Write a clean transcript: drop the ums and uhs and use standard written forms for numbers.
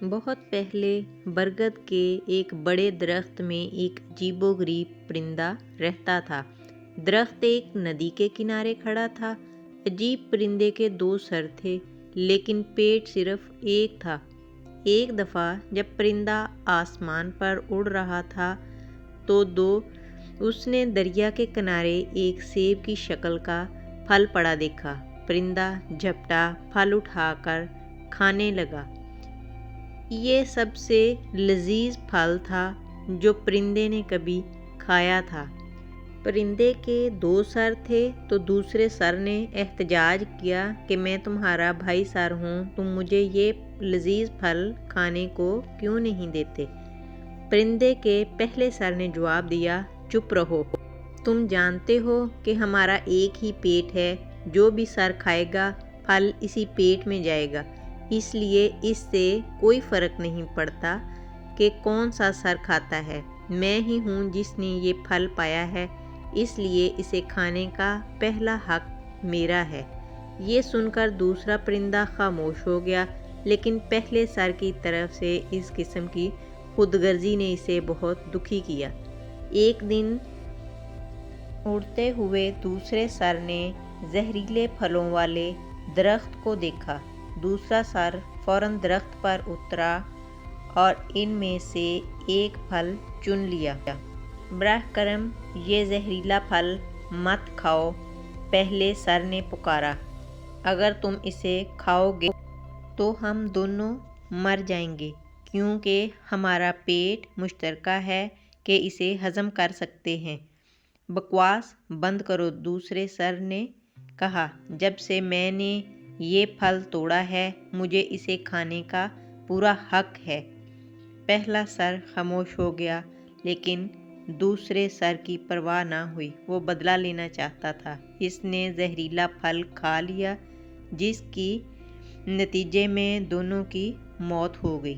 بہت پہلے برگد کے ایک بڑے درخت میں ایک عجیب و غریب پرندہ رہتا تھا۔ درخت ایک ندی کے کنارے کھڑا تھا۔ عجیب پرندے کے 2 سر تھے لیکن پیٹ صرف ایک تھا۔ ایک دفعہ جب پرندہ آسمان پر اڑ رہا تھا تو اس نے دریا کے کنارے ایک سیب کی شکل کا پھل پڑا دیکھا۔ پرندہ جھپٹا پھل اٹھا کر کھانے لگا۔ یہ سب سے لذیذ پھل تھا جو پرندے نے کبھی کھایا تھا۔ پرندے کے 2 سر تھے تو دوسرے سر نے احتجاج کیا کہ میں تمہارا بھائی سر ہوں، تم مجھے یہ لذیذ پھل کھانے کو کیوں نہیں دیتے؟ پرندے کے پہلے سر نے جواب دیا، چپ رہو، تم جانتے ہو کہ ہمارا ایک ہی پیٹ ہے، جو بھی سر کھائے گا پھل اسی پیٹ میں جائے گا، اس لیے اس سے کوئی فرق نہیں پڑتا کہ کون سا سر کھاتا ہے، میں ہی ہوں جس نے یہ پھل پایا ہے، اس لیے اسے کھانے کا پہلا حق میرا ہے۔ یہ سن کر دوسرا پرندہ خاموش ہو گیا، لیکن پہلے سر کی طرف سے اس قسم کی خود غرضی نے اسے بہت دکھی کیا۔ ایک دن اڑتے ہوئے دوسرے سر نے زہریلے پھلوں والے درخت کو دیکھا۔ دوسرا سر فوراً درخت پر اترا اور ان میں سے ایک پھل چن لیا۔ براہ کرم یہ زہریلا پھل مت کھاؤ، پہلے سر نے پکارا، اگر تم اسے کھاؤ گے تو ہم دونوں مر جائیں گے، کیونکہ ہمارا پیٹ مشترکہ ہے کہ اسے ہضم کر سکتے ہیں۔ بکواس بند کرو، دوسرے سر نے کہا، جب سے میں نے یہ پھل توڑا ہے مجھے اسے کھانے کا پورا حق ہے۔ پہلا سر خاموش ہو گیا لیکن دوسرے سر کی پرواہ نہ ہوئی، وہ بدلہ لینا چاہتا تھا۔ اس نے زہریلا پھل کھا لیا جس کی نتیجے میں دونوں کی موت ہو گئی۔